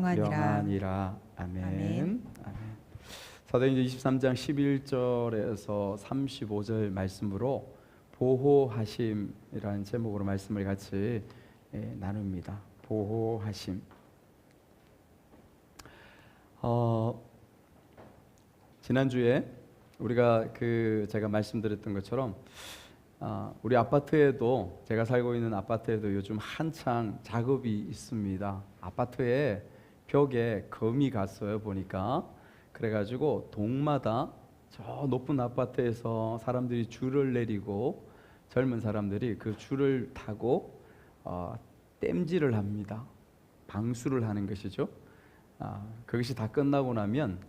영원이라. 아멘. 아멘. 아멘. 사도행전 23장 11절에서 35절 말씀으로 보호하심이라는 제목으로 말씀을 같이 나눕니다. 보호하심. 지난주에 우리가 제가 말씀드렸던 것처럼 우리 아파트에도, 제가 살고 있는 아파트에도 요즘 한창 작업이 있습니다. 아파트에 벽에 거미 갔어요, 보니까. 그래가지고 동마다 저 높은 아파트에서 사람들이 줄을 내리고 젊은 사람들이 그 줄을 타고 땜질을 합니다. 방수를 하는 것이죠. 그것이 다 끝나고 나면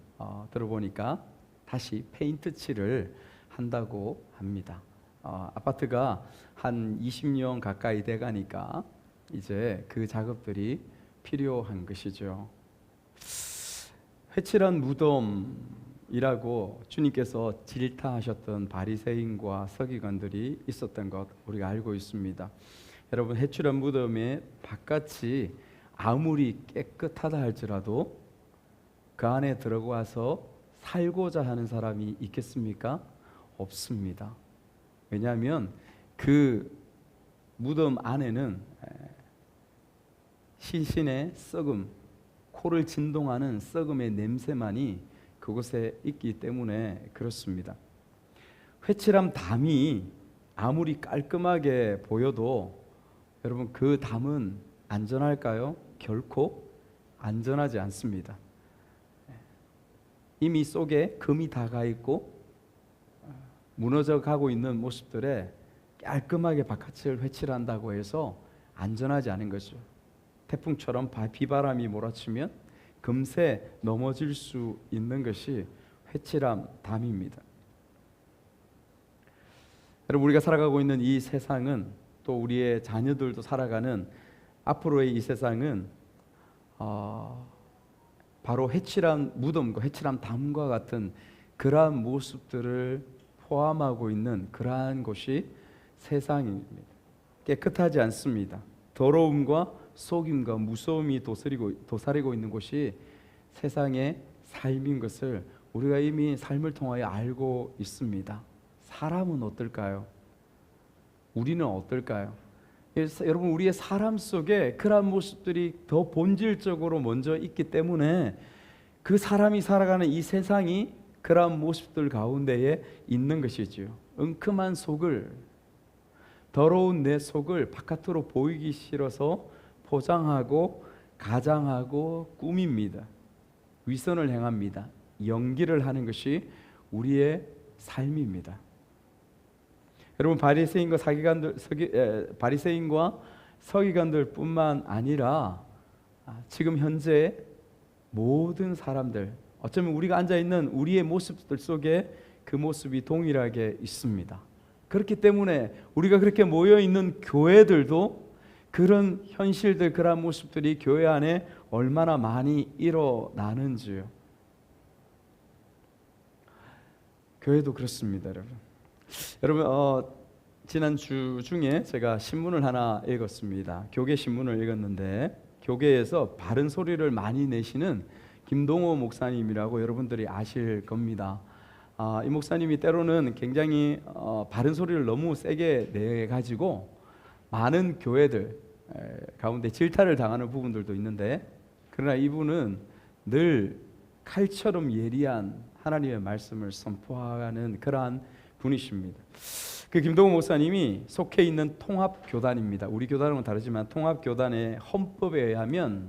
들어보니까 다시 페인트 칠을 한다고 합니다. 아파트가 한 20년 가까이 돼 가니까 이제 그 작업들이 필요한 것이죠. 회칠한 무덤이라고 주님께서 질타하셨던 바리새인과 서기관들이 있었던 것 우리가 알고 있습니다. 여러분, 회칠한 무덤의 바깥이 아무리 깨끗하다 할지라도 그 안에 들어가서 살고자 하는 사람이 있겠습니까? 없습니다. 왜냐하면 그 무덤 안에는 시신의 썩음, 코를 진동하는 썩음의 냄새만이 그곳에 있기 때문에 그렇습니다. 회칠한 담이 아무리 깔끔하게 보여도 여러분, 그 담은 안전할까요? 결코 안전하지 않습니다. 이미 속에 금이 다 가 있고 무너져 가고 있는 모습들에 깔끔하게 바깥을 회칠한다고 해서 안전하지 않은 거죠. 태풍처럼 비바람이 몰아치면 금세 넘어질 수 있는 것이 회칠한 담입니다. 여러분, 우리가 살아가고 있는 이 세상은, 또 우리의 자녀들도 살아가는 앞으로의 이 세상은 바로 회칠한 무덤과 회칠한 담과 같은 그러한 모습들을 포함하고 있는 그러한 곳이 세상입니다. 깨끗하지 않습니다. 더러움과 속임과 무서움이 도사리고 있는 곳이 세상의 삶인 것을 우리가 이미 삶을 통하여 알고 있습니다. 사람은 어떨까요? 우리는 어떨까요? 여러분, 우리의 사람 속에 그러한 모습들이 더 본질적으로 먼저 있기 때문에 그 사람이 살아가는 이 세상이 그러한 모습들 가운데에 있는 것이지요. 은큼한 속을, 더러운 내 속을 바깥으로 보이기 싫어서 포장하고 가장하고 꾸밉니다. 위선을 행합니다. 연기를 하는 것이 우리의 삶입니다. 여러분, 바리새인과 서기관들뿐만 아니라 지금 현재 모든 사람들, 어쩌면 우리가 앉아있는 우리의 모습들 속에 그 모습이 동일하게 있습니다. 그렇기 때문에 우리가 그렇게 모여있는 교회들도 그런 현실들, 그런 모습들이 교회 안에 얼마나 많이 일어나는지요. 교회도 그렇습니다, 여러분. 지난 주 중에 제가 신문을 하나 읽었습니다. 교계 신문을 읽었는데, 교계에서 바른 소리를 많이 내시는 김동호 목사님이라고 여러분들이 아실 겁니다. 이 목사님이 때로는 굉장히 바른 소리를 너무 세게 내가지고 많은 교회들 가운데 질타를 당하는 부분들도 있는데, 그러나 이분은 늘 칼처럼 예리한 하나님의 말씀을 선포하는 그러한 분이십니다. 그 김동호 목사님이 속해 있는 통합교단입니다. 우리 교단은 다르지만 통합교단의 헌법에 의하면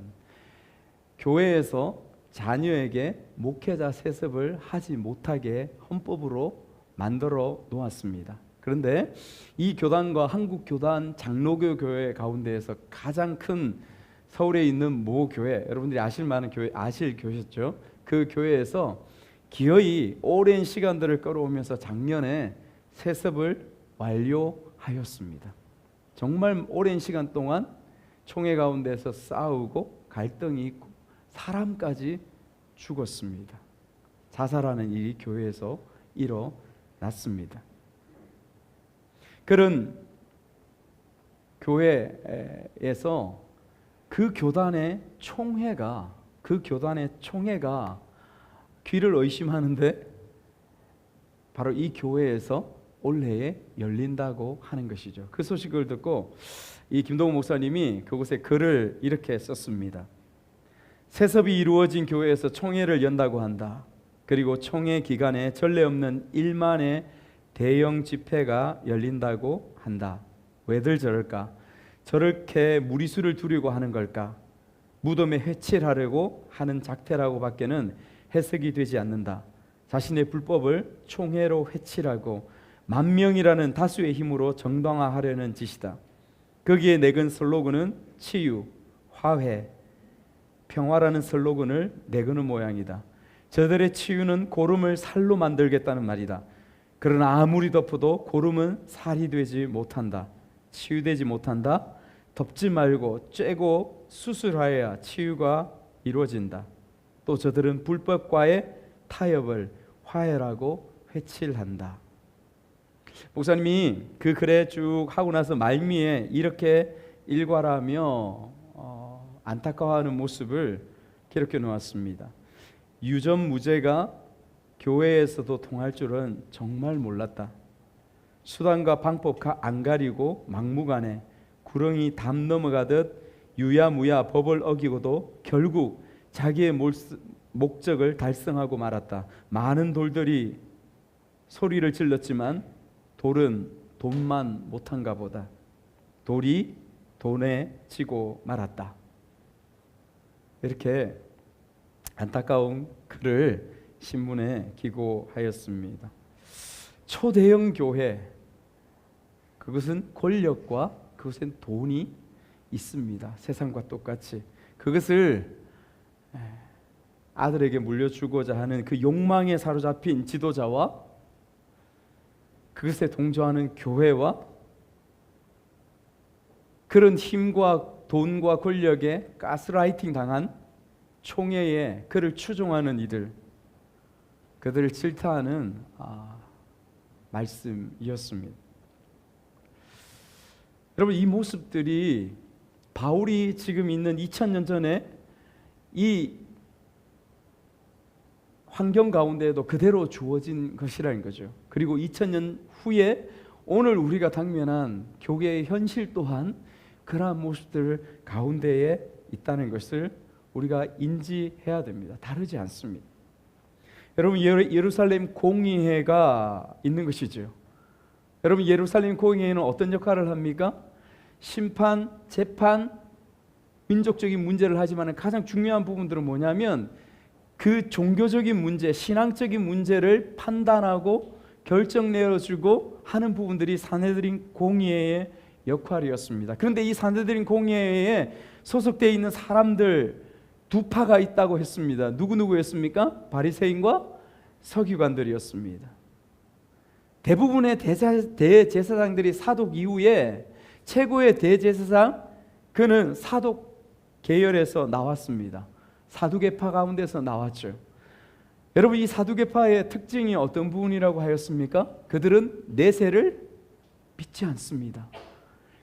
교회에서 자녀에게 목회자 세습을 하지 못하게 헌법으로 만들어 놓았습니다. 그런데 이 교단과 한국교단 장로교 교회 가운데에서 가장 큰 서울에 있는 모 교회, 여러분들이 아실 만한 교회, 아실 교회였죠. 그 교회에서 기어이 오랜 시간들을 끌어오면서 작년에 세습을 완료하였습니다. 정말 오랜 시간 동안 총회 가운데서 싸우고 갈등이 있고 사람까지 죽었습니다. 자살하는 일이 교회에서 일어났습니다. 그런 교회에서 그 교단의 총회가 그 교단의 총회가 귀를 의심하는데 바로 이 교회에서 올해에 열린다고 하는 것이죠. 그 소식을 듣고 이 김동훈 목사님이 그곳에 글을 이렇게 썼습니다. 세습이 이루어진 교회에서 총회를 연다고 한다. 그리고 총회 기간에 전례 없는 1만의 대형 집회가 열린다고 한다. 왜들 저럴까? 저렇게 무리수를 두려고 하는 걸까? 무덤에 회칠하려고 하는 작태라고 밖에는 해석이 되지 않는다. 자신의 불법을 총회로 회칠하고 만명이라는 다수의 힘으로 정당화하려는 짓이다. 거기에 내건 슬로건은 치유, 화해, 평화라는 슬로건을 내거는 모양이다. 저들의 치유는 고름을 살로 만들겠다는 말이다. 그러나 아무리 덮어도 고름은 살이 되지 못한다. 치유되지 못한다. 덮지 말고 쬐고 수술하여야 치유가 이루어진다. 또 저들은 불법과의 타협을 화해라고 회칠한다. 목사님이 그 글에 쭉 하고 나서 말미에 이렇게 일괄하며 안타까워하는 모습을 기록해 놓았습니다. 유전무죄가 교회에서도 통할 줄은 정말 몰랐다. 수단과 방법 안 가리고 막무가내 구렁이 담 넘어가듯 유야무야 법을 어기고도 결국 자기의 목적을 달성하고 말았다. 많은 돌들이 소리를 질렀지만 돌은 돈만 못한가 보다. 돌이 돈에 지고 말았다. 이렇게 안타까운 글을 신문에 기고하였습니다. 초대형 교회, 그것은 권력과 그것은 돈이 있습니다. 세상과 똑같이. 그것을 아들에게 물려주고자 하는 그 욕망에 사로잡힌 지도자와 그것에 동조하는 교회와 그런 힘과 돈과 권력에 가스라이팅 당한 총회에 그를 추종하는 이들, 그들을 질타하는 말씀이었습니다. 여러분, 이 모습들이 바울이 지금 있는 2000년 전에 이 환경 가운데에도 그대로 주어진 것이라는 거죠. 그리고 2000년 후에 오늘 우리가 당면한 교회의 현실 또한 그러한 모습들 가운데에 있다는 것을 우리가 인지해야 됩니다. 다르지 않습니다. 여러분, 예루살렘 공의회가 있는 것이죠. 여러분, 예루살렘 공의회는 어떤 역할을 합니까? 심판, 재판, 민족적인 문제를 하지만 가장 중요한 부분들은 뭐냐면 그 종교적인 문제, 신앙적인 문제를 판단하고 결정 내어주고 하는 부분들이 산헤드린 공의회의 역할이었습니다. 그런데 이 산헤드린 공의회에 소속되어 있는 사람들 두 파가 있다고 했습니다. 누구였습니까? 바리새인과 서기관들이었습니다. 대부분의 대제사장들이 사독 이후에 최고의 대제사장, 그는 사독 계열에서 나왔습니다. 사두개파 가운데서 나왔죠. 여러분, 이 사두개파의 특징이 어떤 부분이라고 하였습니까? 그들은 내세를 믿지 않습니다.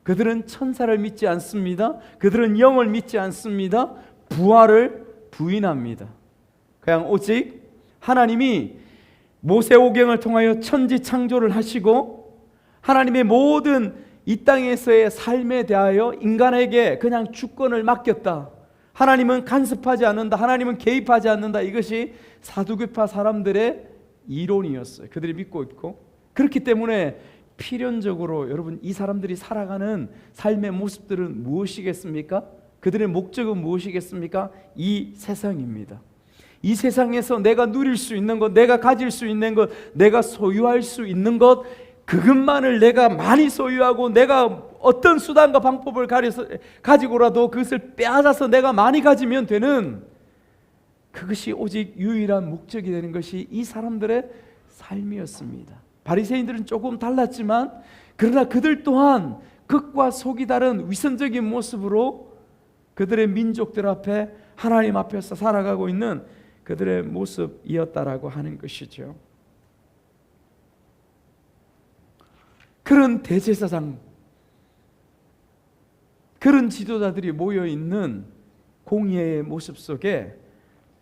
그들은 천사를 믿지 않습니다. 그들은 영을 믿지 않습니다. 부활을 부인합니다. 그냥 오직 하나님이 모세오경을 통하여 천지 창조를 하시고 하나님의 모든 이 땅에서의 삶에 대하여 인간에게 그냥 주권을 맡겼다. 하나님은 간섭하지 않는다. 하나님은 개입하지 않는다. 이것이 사두개파 사람들의 이론이었어요. 그들이 믿고 있고, 그렇기 때문에 필연적으로 여러분, 이 사람들이 살아가는 삶의 모습들은 무엇이겠습니까? 그들의 목적은 무엇이겠습니까? 이 세상입니다. 이 세상에서 내가 누릴 수 있는 것, 내가 가질 수 있는 것, 내가 소유할 수 있는 것, 그것만을 내가 많이 소유하고 내가 어떤 수단과 방법을 가지고라도 그것을 빼앗아서 내가 많이 가지면 되는, 그것이 오직 유일한 목적이 되는 것이 이 사람들의 삶이었습니다. 바리새인들은 조금 달랐지만 그러나 그들 또한 극과 속이 다른 위선적인 모습으로 그들의 민족들 앞에 하나님 앞에서 살아가고 있는 그들의 모습이었다라고 하는 것이죠. 그런 대제사장, 그런 지도자들이 모여있는 공의회의 모습 속에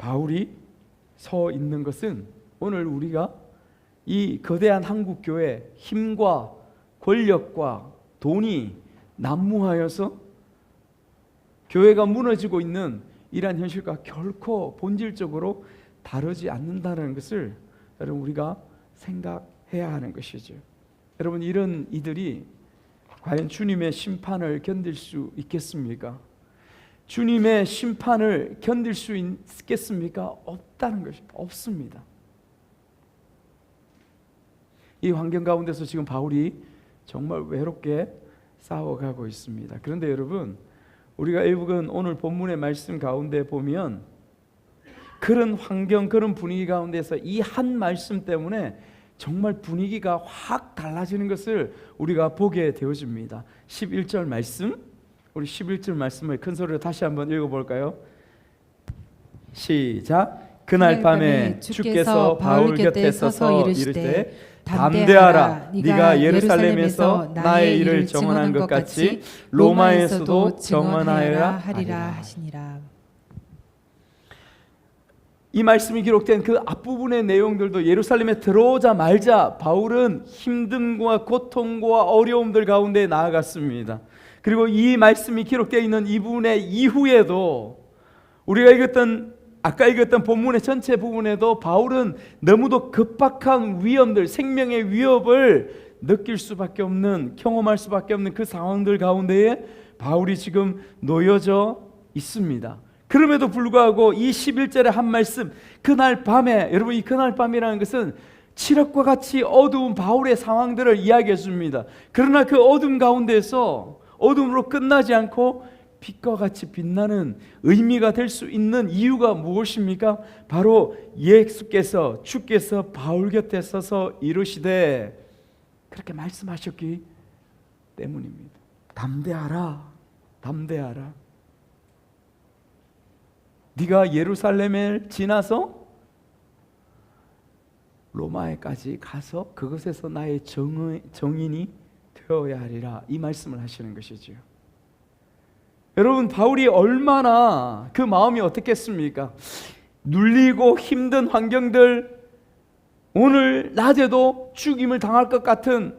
바울이 서 있는 것은 오늘 우리가 이 거대한 한국교회 힘과 권력과 돈이 난무하여서 교회가 무너지고 있는 이러한 현실과 결코 본질적으로 다르지 않는다는 것을 여러분 우리가 생각해야 하는 것이죠. 여러분 이런 이들이 과연 주님의 심판을 견딜 수 있겠습니까? 주님의 심판을 견딜 수 있겠습니까? 없다는 것이 없습니다. 이 환경 가운데서 지금 바울이 정말 외롭게 싸워가고 있습니다. 그런데 여러분 우리가 일부분 오늘 본문의 말씀 가운데 보면 그런 환경, 그런 분위기 가운데서 이 한 말씀 때문에 정말 분위기가 확 달라지는 것을 우리가 보게 되어집니다. 11절 말씀, 우리 11절 말씀을 큰 소리로 다시 한번 읽어볼까요? 시작. 그날 밤에 주께서 바울 곁에 서서 이르시되 담대하라, 네가 예루살렘에서 나의 일을 정언한 것 같이 로마에서도 정언하여라 하리라 하시니라. 이 말씀이 기록된 그 앞부분의 내용들도 예루살렘에 들어오자마자 바울은 힘듦과 고통과 어려움들 가운데 나아갔습니다. 그리고 이 말씀이 기록되어 있는 이 부분의 이후에도 우리가 아까 읽었던 본문의 전체 부분에도 바울은 너무도 급박한 위험들, 생명의 위협을 느낄 수밖에 없는, 경험할 수밖에 없는 그 상황들 가운데에 바울이 지금 놓여져 있습니다. 그럼에도 불구하고 이 11절의 한 말씀, 그날 밤에, 여러분 이 그날 밤이라는 것은 칠흑과 같이 어두운 바울의 상황들을 이야기해 줍니다. 그러나 그 어둠 가운데서 어둠으로 끝나지 않고 빛과 같이 빛나는 의미가 될 수 있는 이유가 무엇입니까? 바로 예수께서, 주께서 바울 곁에 서서 이르시되 그렇게 말씀하셨기 때문입니다. 담대하라, 담대하라. 네가 예루살렘을 지나서 로마에까지 가서 그것에서 나의 정인이 되어야 하리라. 이 말씀을 하시는 것이지요. 여러분 바울이 얼마나 그 마음이 어떻겠습니까? 눌리고 힘든 환경들, 오늘 낮에도 죽임을 당할 것 같은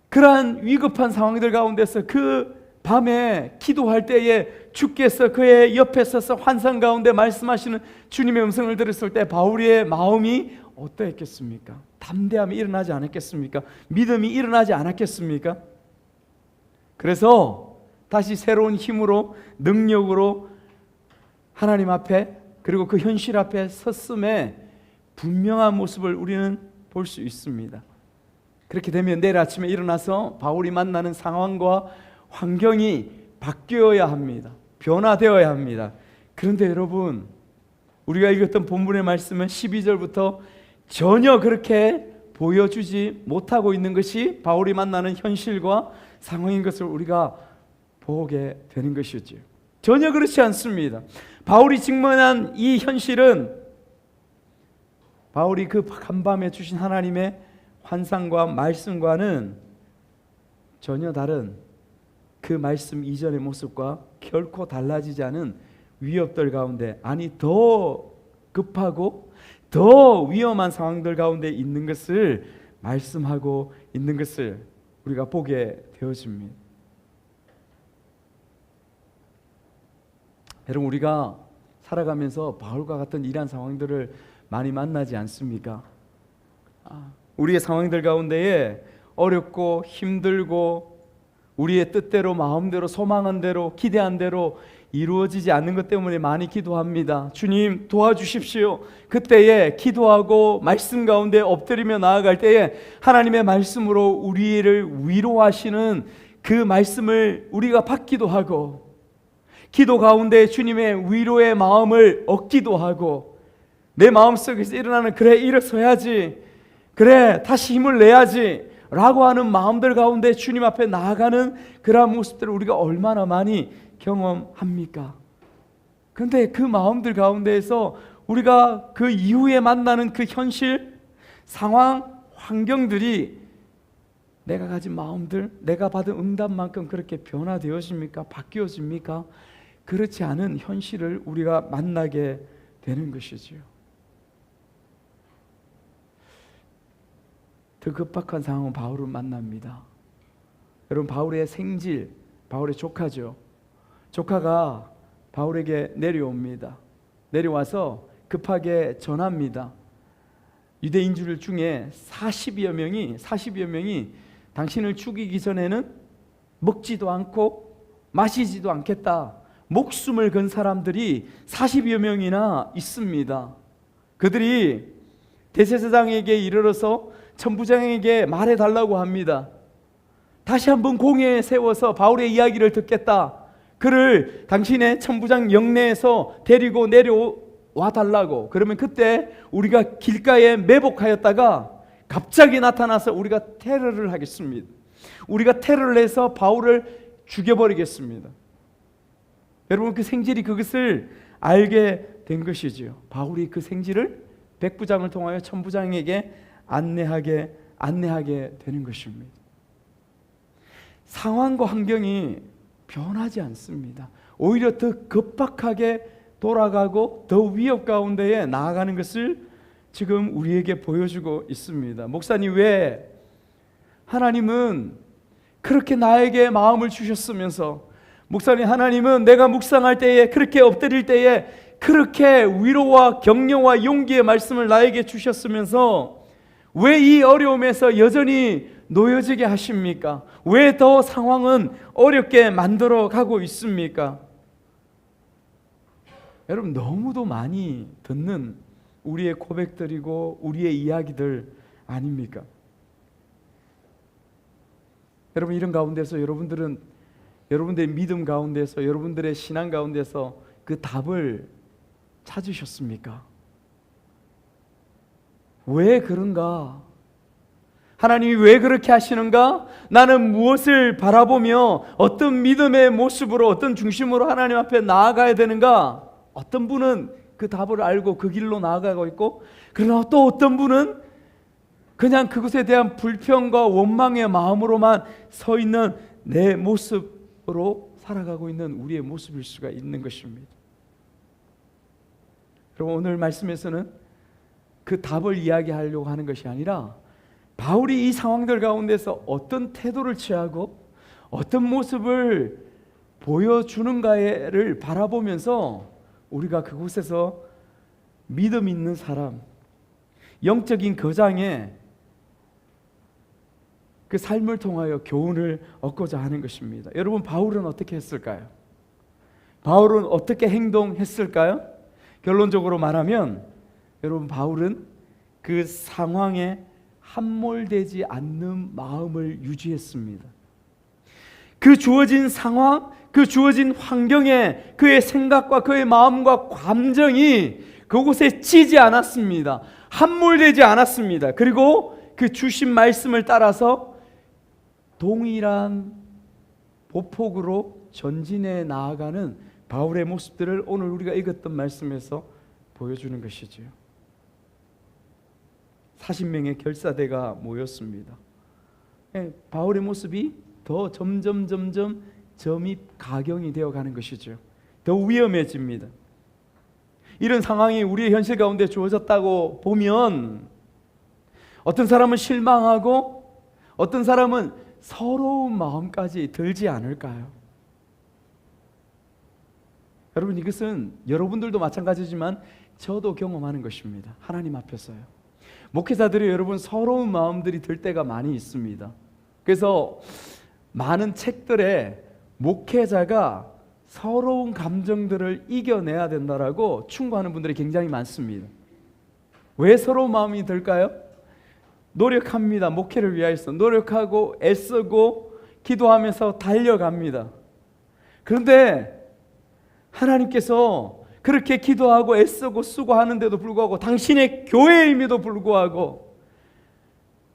그러한 위급한 상황들 가운데서 그 밤에 기도할 때에 주께서 그의 옆에 서서 환상 가운데 말씀하시는 주님의 음성을 들었을 때 바울의 마음이 어떠했겠습니까? 담대함이 일어나지 않았겠습니까? 믿음이 일어나지 않았겠습니까? 그래서 다시 새로운 힘으로, 능력으로 하나님 앞에, 그리고 그 현실 앞에 섰음에 분명한 모습을 우리는 볼 수 있습니다. 그렇게 되면 내일 아침에 일어나서 바울이 만나는 상황과 환경이 바뀌어야 합니다. 변화되어야 합니다. 그런데 여러분, 우리가 읽었던 본문의 말씀은 12절부터 전혀 그렇게 보여주지 못하고 있는 것이 바울이 만나는 현실과 상황인 것을 우리가 보게 되는 것이죠. 전혀 그렇지 않습니다. 바울이 직면한 이 현실은 바울이 그 간밤에 주신 하나님의 환상과 말씀과는 전혀 다른 그 말씀 이전의 모습과 결코 달라지지 않은 위협들 가운데, 아니 더 급하고 더 위험한 상황들 가운데 있는 것을 말씀하고 있는 것을 우리가 보게 되어집니다. 여러분 우리가 살아가면서 바울과 같은 이러한 상황들을 많이 만나지 않습니까? 우리의 상황들 가운데에 어렵고 힘들고 우리의 뜻대로, 마음대로, 소망한 대로, 기대한 대로 이루어지지 않는 것 때문에 많이 기도합니다. 주님 도와주십시오. 그때에 기도하고 말씀 가운데 엎드리며 나아갈 때에 하나님의 말씀으로 우리를 위로하시는 그 말씀을 우리가 받기도 하고, 기도 가운데 주님의 위로의 마음을 얻기도 하고, 내 마음속에서 일어나는 그래 일어서야지, 그래 다시 힘을 내야지 라고 하는 마음들 가운데 주님 앞에 나아가는 그러한 모습들을 우리가 얼마나 많이 경험합니까? 그런데 그 마음들 가운데에서 우리가 그 이후에 만나는 그 현실, 상황, 환경들이 내가 가진 마음들, 내가 받은 응답만큼 그렇게 변화되어집니까? 바뀌어집니까? 그렇지 않은 현실을 우리가 만나게 되는 것이지요. 더 급박한 상황은 바울을 만납니다. 여러분, 바울의 생질, 바울의 조카죠. 조카가 바울에게 내려옵니다. 내려와서 급하게 전합니다. 유대인들 중에 40여 명이 당신을 죽이기 전에는 먹지도 않고 마시지도 않겠다, 목숨을 건 사람들이 40여 명이나 있습니다. 그들이 대제사장에게 이르러서 천부장에게 말해달라고 합니다. 다시 한번 공회에 세워서 바울의 이야기를 듣겠다, 그를 당신의 천부장 영내에서 데리고 내려와 달라고. 그러면 그때 우리가 길가에 매복하였다가 갑자기 나타나서 우리가 테러를 하겠습니다. 우리가 테러를 해서 바울을 죽여버리겠습니다. 여러분, 그 생질이 그것을 알게 된 것이지요. 바울이 그 생질을 백부장을 통하여 천부장에게 안내하게 되는 것입니다. 상황과 환경이 변하지 않습니다. 오히려 더 급박하게 돌아가고 더 위협 가운데에 나아가는 것을 지금 우리에게 보여주고 있습니다. 목사님, 왜 하나님은 그렇게 나에게 마음을 주셨으면서, 목사님, 하나님은 내가 묵상할 때에, 그렇게 엎드릴 때에 그렇게 위로와 격려와 용기의 말씀을 나에게 주셨으면서 왜 이 어려움에서 여전히 놓여지게 하십니까? 왜 더 상황은 어렵게 만들어 가고 있습니까? 여러분, 너무도 많이 듣는 우리의 고백들이고 우리의 이야기들 아닙니까? 여러분, 이런 가운데서 여러분들의 믿음 가운데서, 여러분들의 신앙 가운데서 그 답을 찾으셨습니까? 왜 그런가? 하나님이 왜 그렇게 하시는가? 나는 무엇을 바라보며 어떤 믿음의 모습으로, 어떤 중심으로 하나님 앞에 나아가야 되는가? 어떤 분은 그 답을 알고 그 길로 나아가고 있고, 그러나 또 어떤 분은 그냥 그것에 대한 불평과 원망의 마음으로만 서 있는 내 모습으로 살아가고 있는 우리의 모습일 수가 있는 것입니다. 그럼 오늘 말씀에서는 그 답을 이야기하려고 하는 것이 아니라, 바울이 이 상황들 가운데서 어떤 태도를 취하고 어떤 모습을 보여주는가를 바라보면서 우리가 그곳에서 믿음 있는 사람, 영적인 거장의 그 삶을 통하여 교훈을 얻고자 하는 것입니다. 여러분, 바울은 어떻게 했을까요? 바울은 어떻게 행동했을까요? 결론적으로 말하면, 여러분, 바울은 그 상황에 함몰되지 않는 마음을 유지했습니다. 그 주어진 상황, 그 주어진 환경에 그의 생각과 그의 마음과 감정이 그곳에 찌지 않았습니다. 함몰되지 않았습니다. 그리고 그 주신 말씀을 따라서 동일한 보폭으로 전진해 나아가는 바울의 모습들을 오늘 우리가 읽었던 말씀에서 보여주는 것이지요. 40명의 결사대가 모였습니다. 바울의 모습이 더 점점 점입 가경이 되어가는 것이죠. 더 위험해집니다. 이런 상황이 우리의 현실 가운데 주어졌다고 보면 어떤 사람은 실망하고 어떤 사람은 서러운 마음까지 들지 않을까요? 여러분, 이것은 여러분들도 마찬가지지만 저도 경험하는 것입니다. 하나님 앞에서요. 목회자들이 여러분 서러운 마음들이 들 때가 많이 있습니다. 그래서 많은 책들에 목회자가 서러운 감정들을 이겨내야 된다라고 충고하는 분들이 굉장히 많습니다. 왜 서러운 마음이 들까요? 노력합니다. 목회를 위하여서 노력하고 애쓰고 기도하면서 달려갑니다. 그런데 하나님께서 그렇게 기도하고 애쓰고 수고하는데도 불구하고, 당신의 교회임에도 불구하고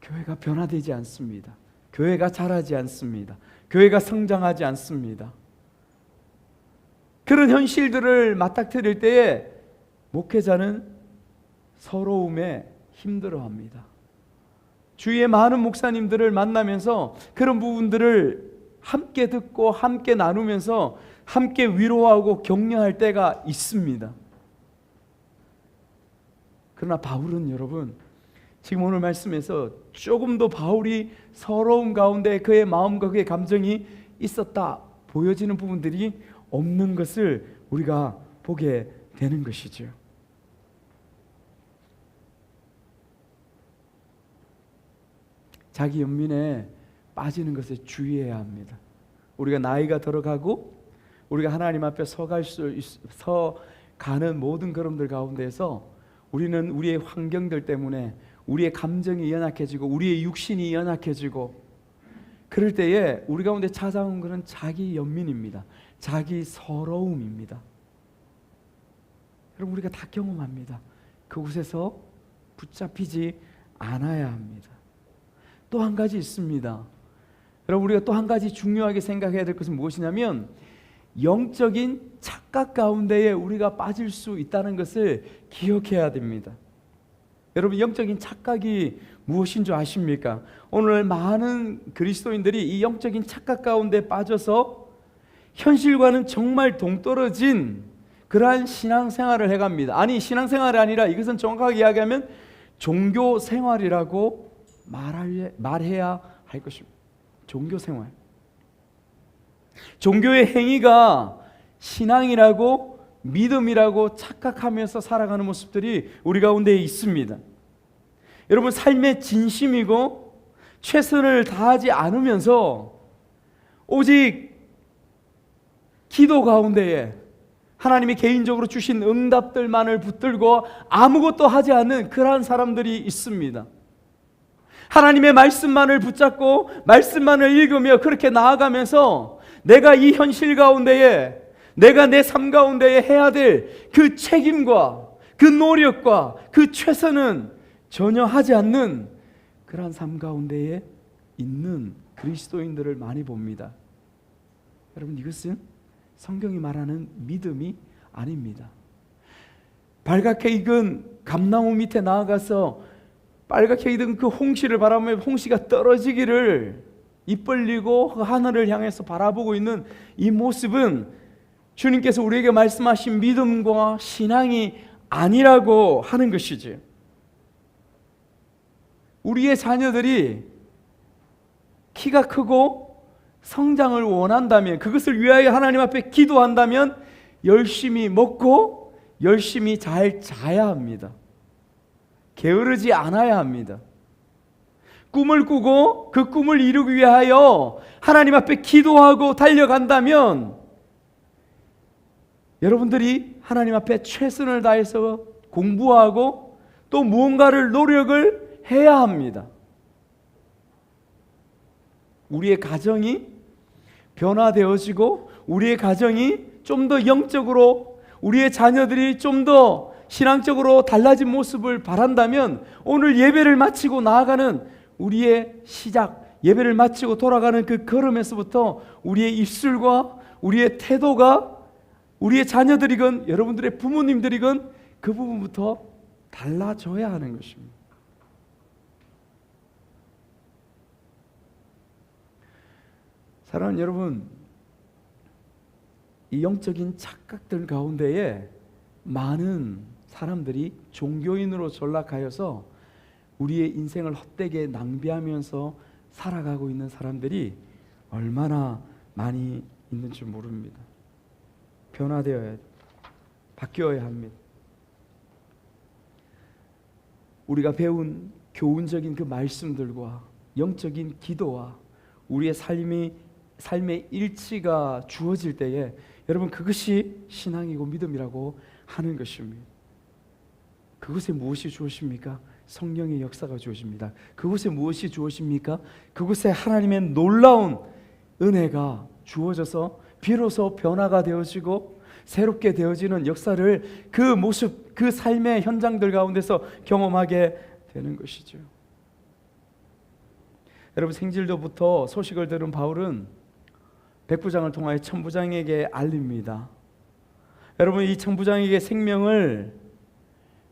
교회가 변화되지 않습니다. 교회가 자라지 않습니다. 교회가 성장하지 않습니다. 그런 현실들을 맞닥뜨릴 때에 목회자는 서러움에 힘들어합니다. 주위의 많은 목사님들을 만나면서 그런 부분들을 함께 듣고 함께 나누면서 함께 위로하고 격려할 때가 있습니다. 그러나 바울은 여러분, 지금 오늘 말씀에서 조금도 바울이 서러움 가운데 그의 마음과 그의 감정이 있었다 보여지는 부분들이 없는 것을 우리가 보게 되는 것이죠. 자기 연민에 빠지는 것에 주의해야 합니다. 우리가 나이가 들어가고 우리가 하나님 앞에 서가는 모든 걸음들 가운데에서 우리는 우리의 환경들 때문에 우리의 감정이 연약해지고 우리의 육신이 연약해지고 그럴 때에 우리 가운데 찾아온 것은 자기 연민입니다. 자기 서러움입니다. 여러분, 우리가 다 경험합니다. 그곳에서 붙잡히지 않아야 합니다. 또 한 가지 있습니다. 여러분, 우리가 또 한 가지 중요하게 생각해야 될 것은 무엇이냐면 영적인 착각 가운데에 우리가 빠질 수 있다는 것을 기억해야 됩니다. 여러분, 영적인 착각이 무엇인 줄 아십니까? 오늘 많은 그리스도인들이 이 영적인 착각 가운데 빠져서 현실과는 정말 동떨어진 그러한 신앙생활을 해갑니다. 아니, 신앙생활이 아니라 이것은 정확하게 이야기하면 종교생활이라고 말해야 할 것입니다. 종교생활. 종교의 행위가 신앙이라고 믿음이라고 착각하면서 살아가는 모습들이 우리 가운데 있습니다. 여러분, 삶의 진심이고 최선을 다하지 않으면서 오직 기도 가운데에 하나님이 개인적으로 주신 응답들만을 붙들고 아무것도 하지 않는 그러한 사람들이 있습니다. 하나님의 말씀만을 붙잡고 말씀만을 읽으며 그렇게 나아가면서 내가 이 현실 가운데에 내가 내 삶 가운데에 해야 될 그 책임과 그 노력과 그 최선은 전혀 하지 않는 그러한 삶 가운데에 있는 그리스도인들을 많이 봅니다. 여러분, 이것은 성경이 말하는 믿음이 아닙니다. 빨갛게 익은 감나무 밑에 나아가서 빨갛게 익은 그 홍시를 바라보며 홍시가 떨어지기를 입 벌리고 그 하늘을 향해서 바라보고 있는 이 모습은 주님께서 우리에게 말씀하신 믿음과 신앙이 아니라고 하는 것이지. 우리의 자녀들이 키가 크고 성장을 원한다면, 그것을 위하여 하나님 앞에 기도한다면 열심히 먹고 열심히 잘 자야 합니다. 게으르지 않아야 합니다. 꿈을 꾸고 그 꿈을 이루기 위하여 하나님 앞에 기도하고 달려간다면 여러분들이 하나님 앞에 최선을 다해서 공부하고 또 무언가를 노력을 해야 합니다. 우리의 가정이 변화되어지고 우리의 가정이 좀 더 영적으로, 우리의 자녀들이 좀 더 신앙적으로 달라진 모습을 바란다면 오늘 예배를 마치고 나아가는 우리의 시작, 예배를 마치고 돌아가는 그 걸음에서부터 우리의 입술과 우리의 태도가 우리의 자녀들이건 여러분들의 부모님들이건 그 부분부터 달라져야 하는 것입니다. 사랑하는 여러분, 이 영적인 착각들 가운데에 많은 사람들이 종교인으로 전락하여서 우리의 인생을 헛되게 낭비하면서 살아가고 있는 사람들이 얼마나 많이 있는지 모릅니다. 변화되어야, 바뀌어야 합니다. 우리가 배운 교훈적인 그 말씀들과 영적인 기도와 우리의 삶의 일치가 주어질 때에 여러분, 그것이 신앙이고 믿음이라고 하는 것입니다. 그것에 무엇이 주어집니까? 성령의 역사가 주어집니다. 그곳에 무엇이 주어집니까? 그곳에 하나님의 놀라운 은혜가 주어져서 비로소 변화가 되어지고 새롭게 되어지는 역사를 그 모습, 그 삶의 현장들 가운데서 경험하게 되는 것이죠. 여러분, 생질도부터 소식을 들은 바울은 백부장을 통하여 천부장에게 알립니다. 여러분, 이 천부장에게 생명을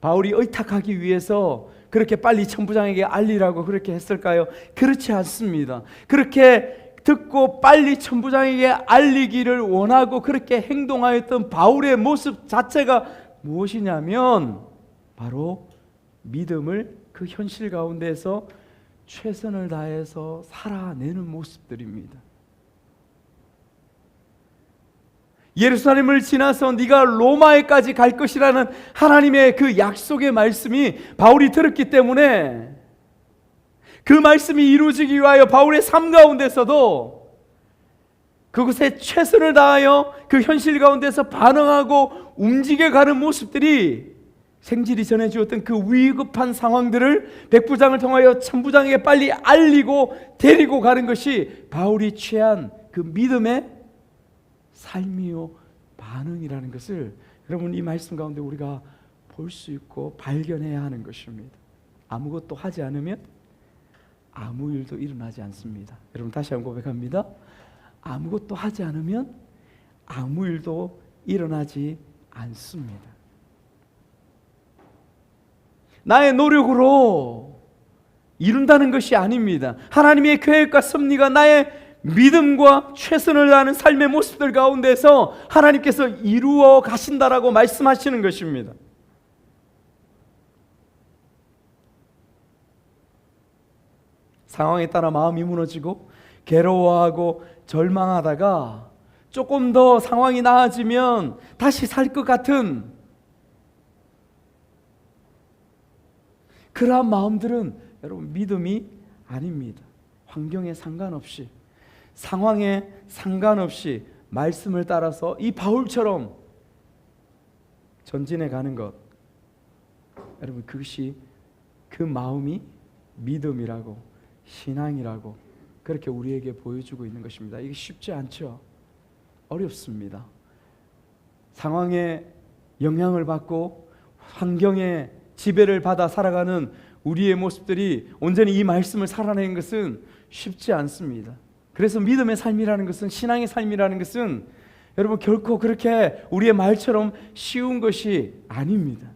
바울이 의탁하기 위해서 그렇게 빨리 천부장에게 알리라고 그렇게 했을까요? 그렇지 않습니다. 그렇게 듣고 빨리 천부장에게 알리기를 원하고 그렇게 행동하였던 바울의 모습 자체가 무엇이냐면 바로 믿음을 그 현실 가운데서 최선을 다해서 살아내는 모습들입니다. 예루살렘을 지나서 네가 로마에까지 갈 것이라는 하나님의 그 약속의 말씀이 바울이 들었기 때문에 그 말씀이 이루어지기 위하여 바울의 삶 가운데서도 그곳에 최선을 다하여 그 현실 가운데서 반응하고 움직여가는 모습들이 생질이 전해주었던 그 위급한 상황들을 백부장을 통하여 천부장에게 빨리 알리고 데리고 가는 것이 바울이 취한 그 믿음의 삶이요 반응이라는 것을 여러분 이 말씀 가운데 우리가 볼 수 있고 발견해야 하는 것입니다. 아무것도 하지 않으면 아무 일도 일어나지 않습니다. 여러분 다시 한번 고백합니다. 아무것도 하지 않으면 아무 일도 일어나지 않습니다. 나의 노력으로 이룬다는 것이 아닙니다. 하나님의 계획과 섭리가 나의 믿음과 최선을 다하는 삶의 모습들 가운데서 하나님께서 이루어 가신다라고 말씀하시는 것입니다. 상황에 따라 마음이 무너지고 괴로워하고 절망하다가 조금 더 상황이 나아지면 다시 살 것 같은 그러한 마음들은 여러분 믿음이 아닙니다. 환경에 상관없이 상황에 상관없이 말씀을 따라서 이 바울처럼 전진해 가는 것, 여러분 그것이 그 마음이 믿음이라고 신앙이라고 그렇게 우리에게 보여주고 있는 것입니다. 이게 쉽지 않죠. 어렵습니다. 상황에 영향을 받고 환경에 지배를 받아 살아가는 우리의 모습들이 온전히 이 말씀을 살아내는 것은 쉽지 않습니다. 그래서 믿음의 삶이라는 것은, 신앙의 삶이라는 것은 여러분 결코 그렇게 우리의 말처럼 쉬운 것이 아닙니다.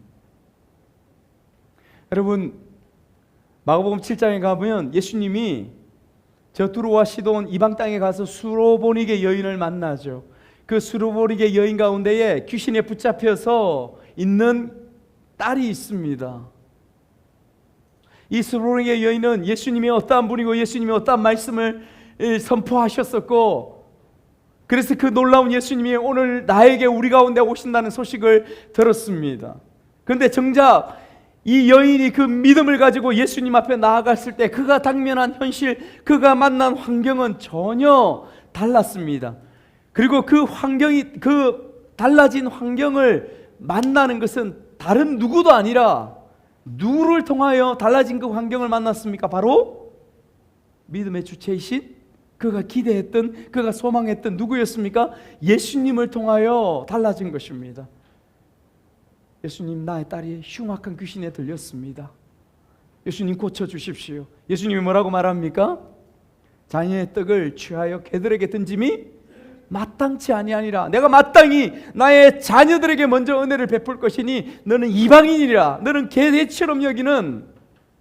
여러분 마가복음 7장에 가보면 예수님이 저 두로와 시돈 이방 땅에 가서 수로보니게 여인을 만나죠. 그 수로보니게 여인 가운데에 귀신에 붙잡혀서 있는 딸이 있습니다. 이 수로보니게 여인은 예수님이 어떠한 분이고 예수님이 어떠한 말씀을 선포하셨었고, 그래서 그 놀라운 예수님이 오늘 나에게 우리 가운데 오신다는 소식을 들었습니다. 그런데 정작 이 여인이 그 믿음을 가지고 예수님 앞에 나아갔을 때 그가 당면한 현실, 그가 만난 환경은 전혀 달랐습니다. 그리고 그 환경이, 그 달라진 환경을 만나는 것은 다른 누구도 아니라 누구를 통하여 달라진 그 환경을 만났습니까? 바로 믿음의 주체이신, 그가 기대했던, 그가 소망했던 누구였습니까? 예수님을 통하여 달라진 것입니다. 예수님, 나의 딸이 흉악한 귀신에 들렸습니다. 예수님 고쳐주십시오. 예수님이 뭐라고 말합니까? 자녀의 떡을 취하여 개들에게 던짐이 마땅치 아니하니라. 내가 마땅히 나의 자녀들에게 먼저 은혜를 베풀 것이니 너는 이방인이라, 너는 개처럼 여기는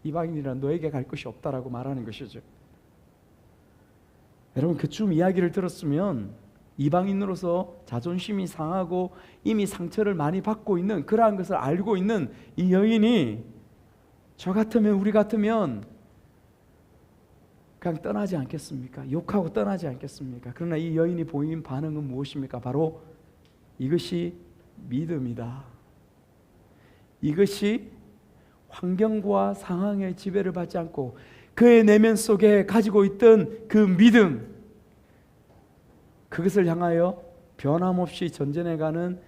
이방인이라 너에게 갈 것이 없다라고 말하는 것이죠. 여러분 그쯤 이야기를 들었으면 이방인으로서 자존심이 상하고 이미 상처를 많이 받고 있는, 그러한 것을 알고 있는 이 여인이 저 같으면, 우리 같으면 그냥 떠나지 않겠습니까? 욕하고 떠나지 않겠습니까? 그러나 이 여인이 보인 반응은 무엇입니까? 바로 이것이 믿음이다. 이것이 환경과 상황의 지배를 받지 않고 그의 내면 속에 가지고 있던 그 믿음, 그것을 향하여 변함없이 전진해가는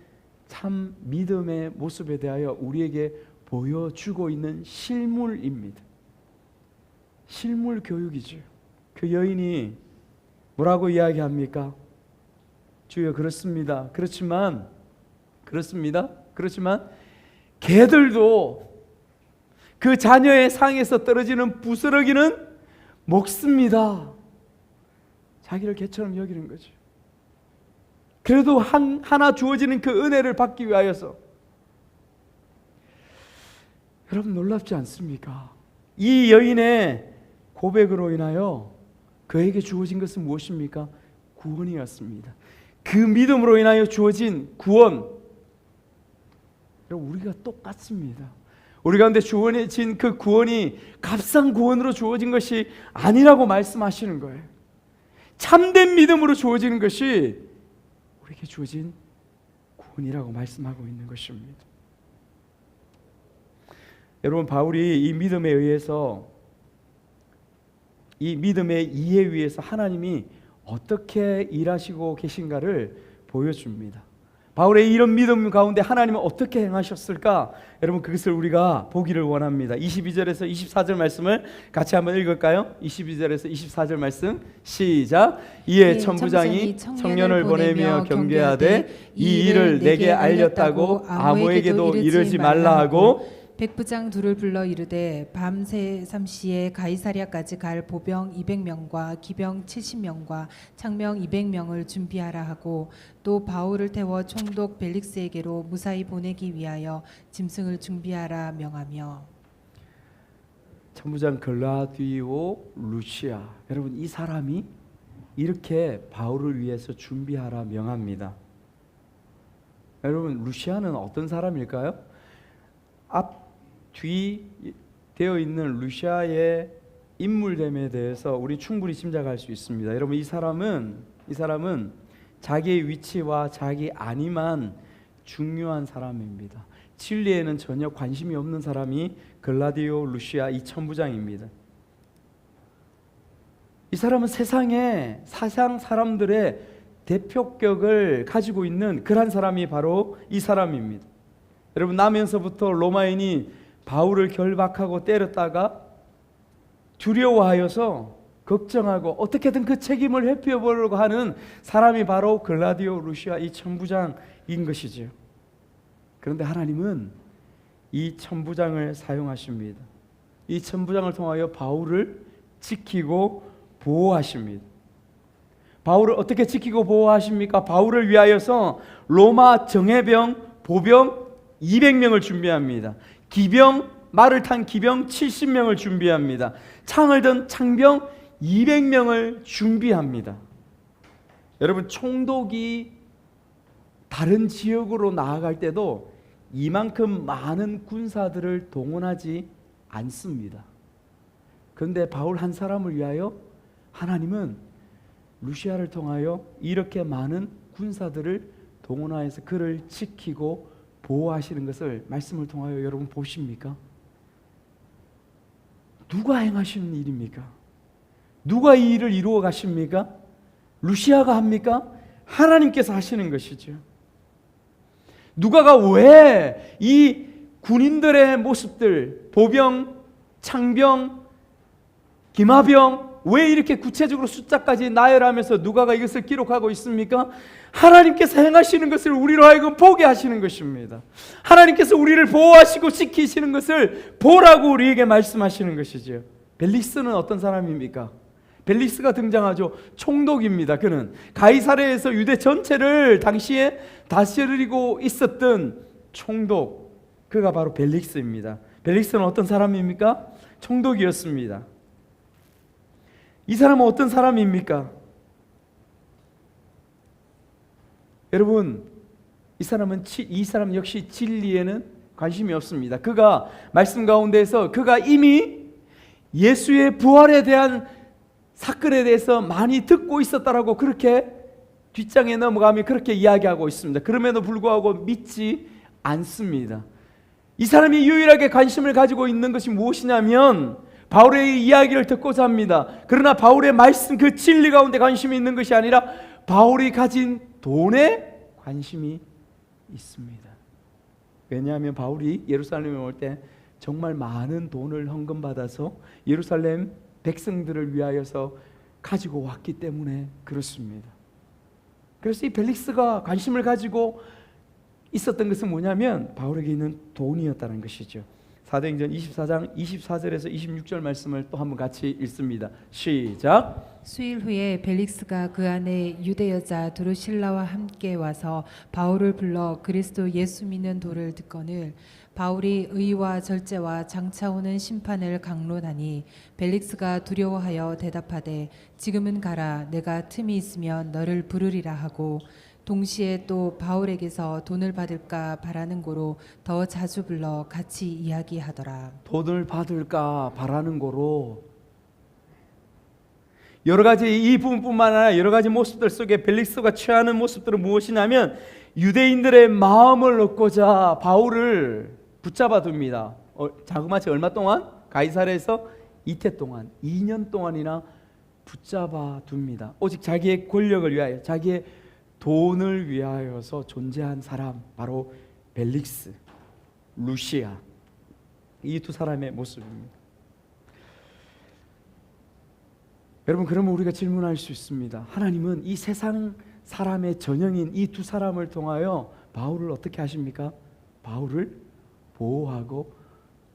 참 믿음의 모습에 대하여 우리에게 보여주고 있는 실물입니다. 실물 교육이죠. 그 여인이 뭐라고 이야기합니까? 주여 그렇습니다. 그렇지만 개들도 그 자녀의 상에서 떨어지는 부스러기는 먹습니다. 자기를 개처럼 여기는 거죠. 그래도 하나 주어지는 그 은혜를 받기 위하여서. 여러분 놀랍지 않습니까? 이 여인의 고백으로 인하여 그에게 주어진 것은 무엇입니까? 구원이었습니다. 그 믿음으로 인하여 주어진 구원. 여러분 우리가 똑같습니다. 우리 가운데 주어진 그 구원이 값싼 구원으로 주어진 것이 아니라고 말씀하시는 거예요. 참된 믿음으로 주어지는 것이 우리에게 주어진 구원이라고 말씀하고 있는 것입니다. 여러분, 바울이 이 믿음에 의해서, 이 믿음의 이해 위에서 하나님이 어떻게 일하시고 계신가를 보여줍니다. 바울의 이런 믿음 가운데 하나님은 어떻게 행하셨을까? 여러분, 그것을 우리가 보기를 원합니다. 22절에서 24절 말씀을 같이 한번 읽을까요? 22절에서 24절 말씀 시작. 이에 천부장이 청년을 보내며 경계하되 이 일을 내게 알렸다고 아무에게도 이르지 말라 하고 백부장 둘을 불러 이르되 밤새 삼시에 가이사랴까지 갈 보병 200명과 기병 70명과 창병 200명을 준비하라 하고 또 바울을 태워 총독 벨릭스에게로 무사히 보내기 위하여 짐승을 준비하라 명하며. 천부장 글라디오 루시아, 여러분, 이 사람이 이렇게 바울을 위해서 준비하라 명합니다. 여러분, 루시아는 어떤 사람일까요? 뒤 되어 있는 루시아의 인물됨에 대해서 우리 충분히 짐작할 수 있습니다. 여러분, 이 사람은 자기의 위치와 자기 안위만 중요한 사람입니다. 진리에는 전혀 관심이 없는 사람이 글라디오 루시아 이 천부장입니다. 이 사람은 세상의 사상 사람들의 대표격을 가지고 있는 그런 사람이 바로 이 사람입니다. 여러분, 나면서부터 로마인이 바울을 결박하고 때렸다가 두려워하여서 걱정하고 어떻게든 그 책임을 회피해보려고 하는 사람이 바로 글라디오 루시아 이 천부장인 것이죠. 그런데 하나님은 이 천부장을 사용하십니다. 이 천부장을 통하여 바울을 지키고 보호하십니다. 바울을 어떻게 지키고 보호하십니까? 바울을 위하여서 로마 정예병, 보병 200명을 준비합니다. 기병, 말을 탄 기병 70명을 준비합니다. 창을 든 창병 200명을 준비합니다. 여러분, 총독이 다른 지역으로 나아갈 때도 이만큼 많은 군사들을 동원하지 않습니다. 그런데 바울 한 사람을 위하여 하나님은 루시아를 통하여 이렇게 많은 군사들을 동원하여서 그를 지키고 보호하시는 것을 말씀을 통하여 여러분 보십니까? 누가 행하시는 일입니까? 누가 이 일을 이루어 가십니까? 루시아가 합니까? 하나님께서 하시는 것이죠. 누가가 왜 이 군인들의 모습들, 보병, 창병, 기마병, 왜 이렇게 구체적으로 숫자까지 나열하면서 누가가 이것을 기록하고 있습니까? 하나님께서 행하시는 것을 우리로 하여금 보게 하시는 것입니다. 하나님께서 우리를 보호하시고 지키시는 것을 보라고 우리에게 말씀하시는 것이죠. 벨릭스는 어떤 사람입니까? 벨릭스가 등장하죠. 총독입니다. 그는 가이사랴에서 유대 전체를 당시에 다스리고 있었던 총독, 그가 바로 벨릭스입니다. 벨릭스는 어떤 사람입니까? 총독이었습니다. 이 사람은 어떤 사람입니까? 여러분, 이 사람 역시 진리에는 관심이 없습니다. 그가 말씀 가운데서 그가 이미 예수의 부활에 대한 사건에 대해서 많이 듣고 있었다라고 그렇게 뒷장에 넘어가면 그렇게 이야기하고 있습니다. 그럼에도 불구하고 믿지 않습니다. 이 사람이 유일하게 관심을 가지고 있는 것이 무엇이냐면 바울의 이야기를 듣고자 합니다. 그러나 바울의 말씀, 그 진리 가운데 관심이 있는 것이 아니라 바울이 가진 돈에 관심이 있습니다. 왜냐하면 바울이 예루살렘에 올 때 정말 많은 돈을 헌금받아서 예루살렘 백성들을 위하여서 가지고 왔기 때문에 그렇습니다. 그래서 이 벨릭스가 관심을 가지고 있었던 것은 뭐냐면 바울에게 있는 돈이었다는 것이죠. 사도행전 24장 24절에서 26절 말씀을 또 한번 같이 읽습니다. 시작. 수일 후에 벨릭스가 그 안에 유대 여자 드루실라와 함께 와서 바울을 불러 그리스도 예수 믿는 도를 듣거늘 바울이 의와 절제와 장차 오는 심판을 강론하니 벨릭스가 두려워하여 대답하되 지금은 가라 내가 틈이 있으면 너를 부르리라 하고 동시에 또 바울에게서 돈을 받을까 바라는 고로 더 자주 불러 같이 이야기하더라. 돈을 받을까 바라는 거로 여러 가지 이 부분뿐만 아니라 여러 가지 모습들 속에 벨릭스가 취하는 모습들은 무엇이냐면 유대인들의 마음을 얻고자 바울을 붙잡아 둡니다. 자그마치 얼마 동안? 가이사랴에서 이태 동안 2년 동안이나 붙잡아 둡니다. 오직 자기의 권력을 위하여, 자기의 돈을 위하여서 존재한 사람, 바로 벨릭스, 루시아, 이 두 사람의 모습입니다. 여러분, 그러면 우리가 질문할 수 있습니다. 하나님은 이 세상 사람의 전형인 이 두 사람을 통하여 바울을 어떻게 하십니까? 바울을 보호하고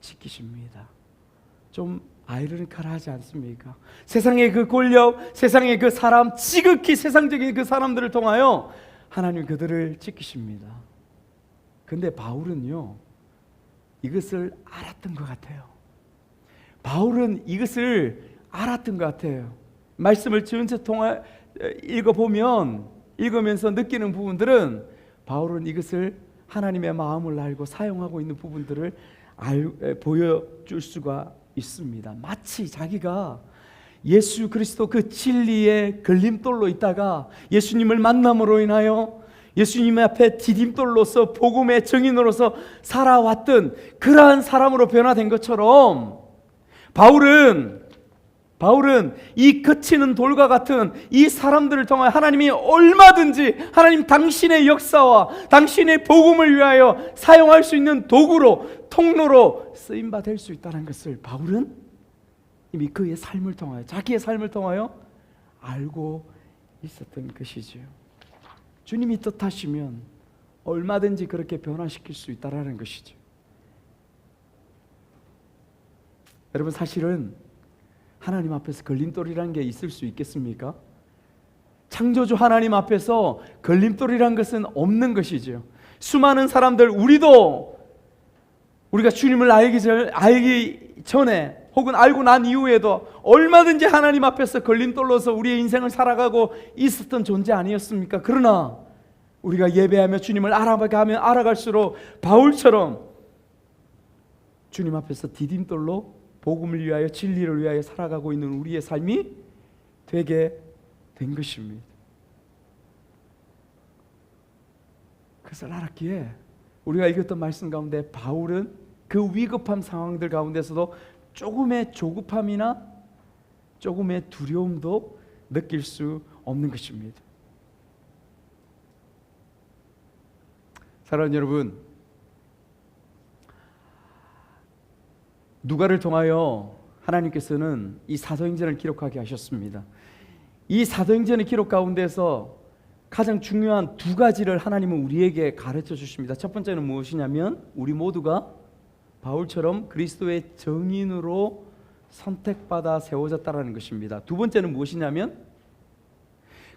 지키십니다. 좀 아이러니컬하지 않습니까? 세상의 그 권력, 세상의 그 사람, 지극히 세상적인 그 사람들을 통하여 하나님 그들을 지키십니다. 근데 바울은요, 이것을 알았던 것 같아요. 바울은 이것을 알았던 것 같아요. 말씀을 전체 통해 읽으면서 느끼는 부분들은 바울은 이것을 하나님의 마음을 알고 사용하고 있는 부분들을 보여줄 수가 있습니다. 마치 자기가 예수 그리스도 그 진리의 걸림돌로 있다가 예수님을 만남으로 인하여 예수님 앞에 디딤돌로서 복음의 증인으로서 살아왔던 그러한 사람으로 변화된 것처럼 바울은 이 거치는 돌과 같은 이 사람들을 통해 하나님이 얼마든지 하나님 당신의 역사와 당신의 복음을 위하여 사용할 수 있는 도구로, 통로로 쓰임바 될 수 있다는 것을 바울은 이미 그의 삶을 통하여, 자기의 삶을 통하여 알고 있었던 것이지요. 주님이 뜻하시면 얼마든지 그렇게 변화시킬 수 있다는 것이죠. 여러분, 사실은 하나님 앞에서 걸림돌이라는 게 있을 수 있겠습니까? 창조주 하나님 앞에서 걸림돌이라는 것은 없는 것이죠. 수많은 사람들, 우리가 주님을 알기 전에 혹은 알고 난 이후에도 얼마든지 하나님 앞에서 걸림돌로서 우리의 인생을 살아가고 있었던 존재 아니었습니까? 그러나 우리가 예배하며 주님을 알아가면 알아갈수록 바울처럼 주님 앞에서 디딤돌로 복음을 위하여 진리를 위하여 살아가고 있는 우리의 삶이 되게 된 것입니다. 그것을 알았기에 우리가 읽었던 말씀 가운데 바울은 그 위급한 상황들 가운데서도 조금의 조급함이나 조금의 두려움도 느낄 수 없는 것입니다. 사랑하는 여러분, 누가를 통하여 하나님께서는 이 사도행전을 기록하게 하셨습니다. 이 사도행전의 기록 가운데서 가장 중요한 두 가지를 하나님은 우리에게 가르쳐 주십니다. 첫 번째는 무엇이냐면 우리 모두가 바울처럼 그리스도의 증인으로 선택받아 세워졌다는 것입니다. 두 번째는 무엇이냐면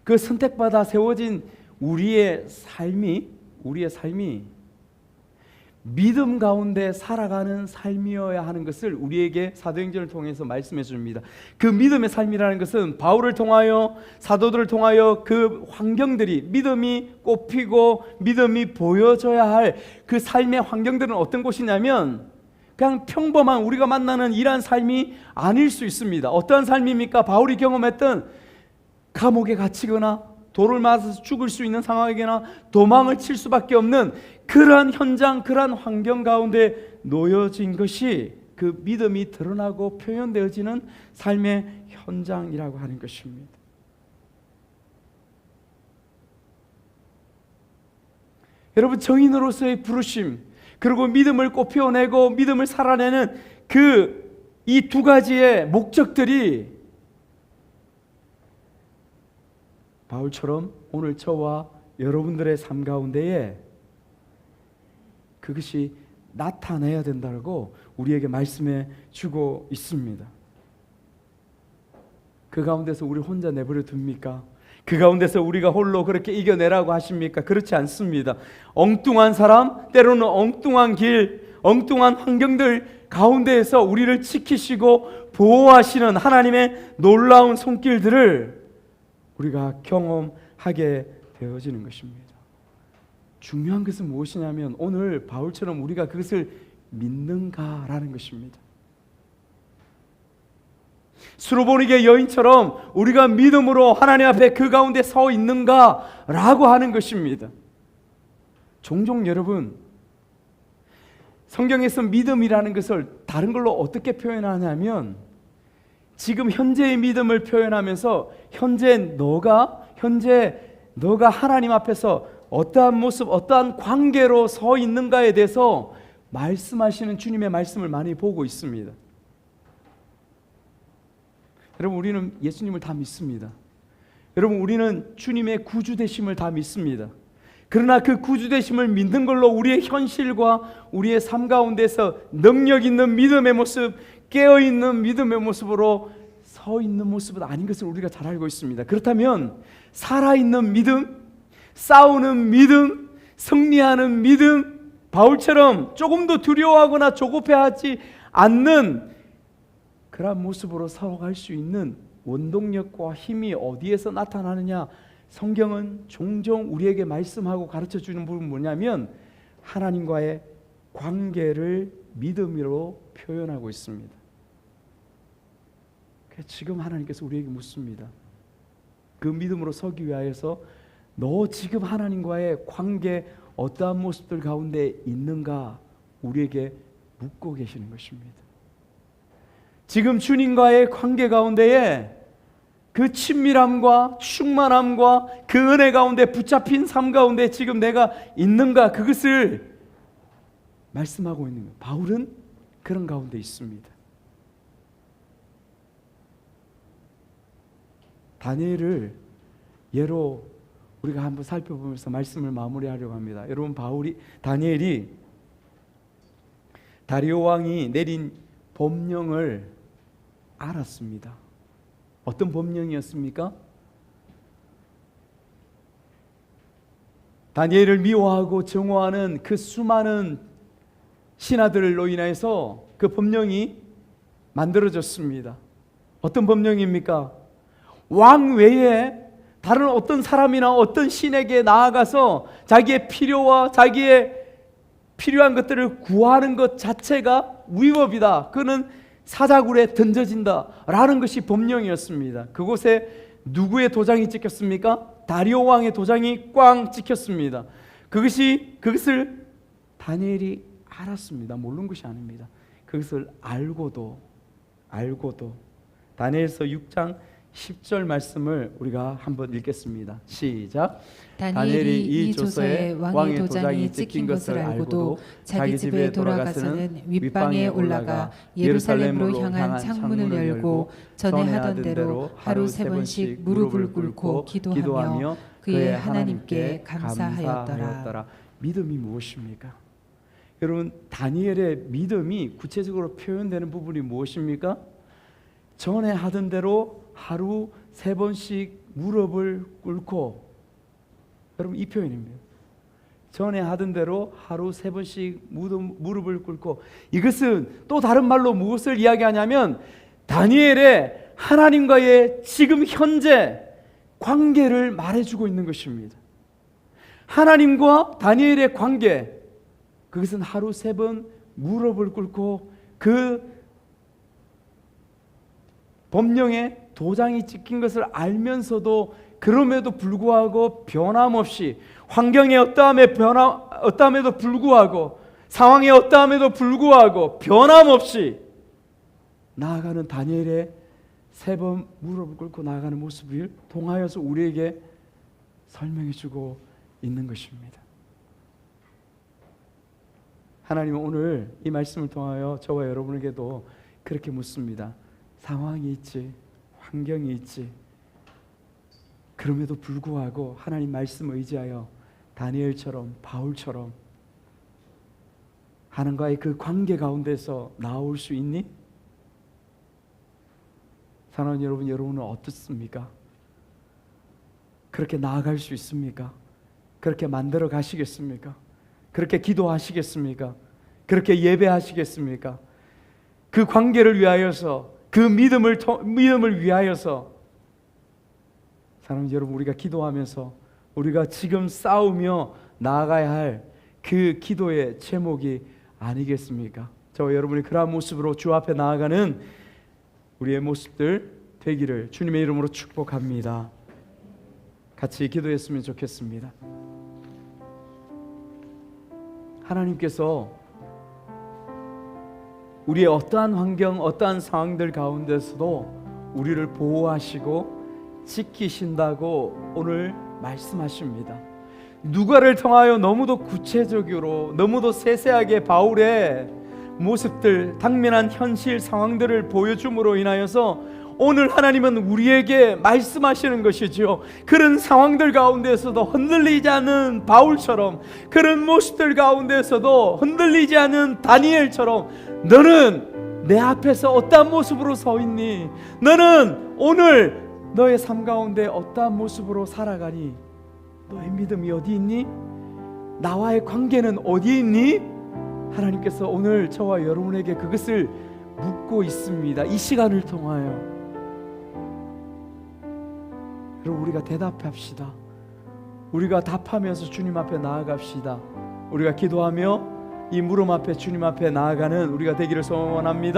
그 선택받아 세워진 우리의 삶이 믿음 가운데 살아가는 삶이어야 하는 것을 우리에게 사도행전을 통해서 말씀해 줍니다. 그 믿음의 삶이라는 것은 바울을 통하여, 사도들을 통하여 그 환경들이, 믿음이 꽃피고 믿음이 보여져야 할 그 삶의 환경들은 어떤 곳이냐면 그냥 평범한 우리가 만나는 이러한 삶이 아닐 수 있습니다. 어떠한 삶입니까? 바울이 경험했던 감옥에 갇히거나 돌을 맞아서 죽을 수 있는 상황이거나 도망을 칠 수밖에 없는 그러한 현장, 그러한 환경 가운데 놓여진 것이 그 믿음이 드러나고 표현되어지는 삶의 현장이라고 하는 것입니다. 여러분, 정인으로서의 부르심, 그리고 믿음을 꽃피워내고 믿음을 살아내는 이 두 가지의 목적들이 바울처럼 오늘 저와 여러분들의 삶 가운데에 그것이 나타나야 된다고 우리에게 말씀해 주고 있습니다. 그 가운데서 우리 혼자 내버려 둡니까? 그 가운데서 우리가 홀로 그렇게 이겨내라고 하십니까? 그렇지 않습니다. 엉뚱한 사람, 때로는 엉뚱한 길, 엉뚱한 환경들 가운데에서 우리를 지키시고 보호하시는 하나님의 놀라운 손길들을 우리가 경험하게 되어지는 것입니다. 중요한 것은 무엇이냐면 오늘 바울처럼 우리가 그것을 믿는가라는 것입니다. 수로보니게 여인처럼 우리가 믿음으로 하나님 앞에 그 가운데 서 있는가라고 하는 것입니다. 종종 여러분, 성경에서 믿음이라는 것을 다른 걸로 어떻게 표현하냐면 지금 현재의 믿음을 표현하면서 현재 너가 하나님 앞에서 어떠한 모습, 어떠한 관계로 서 있는가에 대해서 말씀하시는 주님의 말씀을 많이 보고 있습니다. 여러분, 우리는 예수님을 다 믿습니다. 여러분, 우리는 주님의 구주 되심을 다 믿습니다. 그러나 그 구주 되심을 믿는 걸로 우리의 현실과 우리의 삶 가운데서 능력 있는 믿음의 모습, 깨어있는 믿음의 모습으로 서 있는 모습은 아닌 것을 우리가 잘 알고 있습니다. 그렇다면 살아있는 믿음, 싸우는 믿음, 승리하는 믿음, 바울처럼 조금도 두려워하거나 조급해하지 않는 그런 모습으로 살아갈 수 있는 원동력과 힘이 어디에서 나타나느냐? 성경은 종종 우리에게 말씀하고 가르쳐주는 부분은 뭐냐면 하나님과의 관계를 믿음으로 표현하고 있습니다. 지금 하나님께서 우리에게 묻습니다. 그 믿음으로 서기 위하여서 너 지금 하나님과의 관계 어떠한 모습들 가운데 있는가 우리에게 묻고 계시는 것입니다. 지금 주님과의 관계 가운데에 그 친밀함과 충만함과 그 은혜 가운데 붙잡힌 삶 가운데 지금 내가 있는가, 그것을 말씀하고 있는 거예요. 바울은 그런 가운데 있습니다. 다니엘을 예로 우리가 한번 살펴보면서 말씀을 마무리하려고 합니다. 여러분, 다니엘이 다리오 왕이 내린 법령을 알았습니다. 어떤 법령이었습니까? 다니엘을 미워하고 정오하는 그 수많은 신하들로 인해서 그 법령이 만들어졌습니다. 어떤 법령입니까? 왕 외에 다른 어떤 사람이나 어떤 신에게 나아가서 자기의 필요와 자기의 필요한 것들을 구하는 것 자체가 위법이다. 그는 사자굴에 던져진다 라는 것이 법령이었습니다. 그곳에 누구의 도장이 찍혔습니까? 다리오 왕의 도장이 꽝 찍혔습니다. 그것을 다니엘이 알았습니다. 모르는 것이 아닙니다. 그것을 알고도 다니엘서 6장 10절 말씀을 우리가 한번 읽겠습니다. 시작. 다니엘이 이 조서에 왕의 도장이 찍힌 것을 알고도 자기 집에 돌아가서는 윗방에 올라가 예루살렘으로 향한 창문을 열고 전에 하던 대로 하루 3번씩 무릎을 꿇고 기도하며 그의 하나님께 감사하였더라. 믿음이 무엇입니까? 여러분, 다니엘의 믿음이 구체적으로 표현되는 부분이 무엇입니까? 전에 하던 대로 하루 3번씩 무릎을 꿇고, 여러분, 이 표현입니다. 전에 하던 대로 하루 3번씩 무릎을 꿇고, 이것은 또 다른 말로 무엇을 이야기하냐면 다니엘의 하나님과의 지금 현재 관계를 말해주고 있는 것입니다. 하나님과 다니엘의 관계, 그것은 하루 3번 무릎을 꿇고 그 법령에 도장이 찍힌 것을 알면서도 그럼에도 불구하고 변함없이, 환경의 어떠함에도 불구하고, 상황의 어떠함에도 불구하고 변함없이 나아가는 다니엘의 3번 무릎을 꿇고 나아가는 모습을 통하여서 우리에게 설명해 주고 있는 것입니다. 하나님은 오늘 이 말씀을 통하여 저와 여러분에게도 그렇게 묻습니다. 상황이 있지, 환경이 있지, 그럼에도 불구하고 하나님 말씀을 의지하여 다니엘처럼, 바울처럼 하나님과의 그 관계 가운데서 나올 수 있니? 사랑하는 여러분, 여러분은 어떻습니까? 그렇게 나아갈 수 있습니까? 그렇게 만들어 가시겠습니까? 그렇게 기도하시겠습니까? 그렇게 예배하시겠습니까? 그 관계를 위하여서, 그 믿음을 위하여서, 사랑하는 여러분, 우리가 기도하면서 우리가 지금 싸우며 나아가야 할 그 기도의 제목이 아니겠습니까? 저와 여러분이 그러한 모습으로 주 앞에 나아가는 우리의 모습들 되기를 주님의 이름으로 축복합니다. 같이 기도했으면 좋겠습니다. 하나님께서 우리의 어떠한 환경, 어떠한 상황들 가운데서도 우리를 보호하시고 지키신다고 오늘 말씀하십니다. 누가를 통하여 너무도 구체적으로, 너무도 세세하게 바울의 모습들, 당면한 현실 상황들을 보여줌으로 인하여서 오늘 하나님은 우리에게 말씀하시는 것이지요. 그런 상황들 가운데서도 흔들리지 않는 바울처럼, 그런 모습들 가운데서도 흔들리지 않는 다니엘처럼 너는 내 앞에서 어떠한 모습으로 서 있니? 너는 오늘 너의 삶 가운데 어떠한 모습으로 살아가니? 너의 믿음이 어디 있니? 나와의 관계는 어디 있니? 하나님께서 오늘 저와 여러분에게 그것을 묻고 있습니다. 이 시간을 통하여 여러분, 우리가 대답합시다. 우리가 답하면서 주님 앞에 나아갑시다. 우리가 기도하며 이 물음 앞에 주님 앞에 나아가는 우리가 되기를 소원합니다.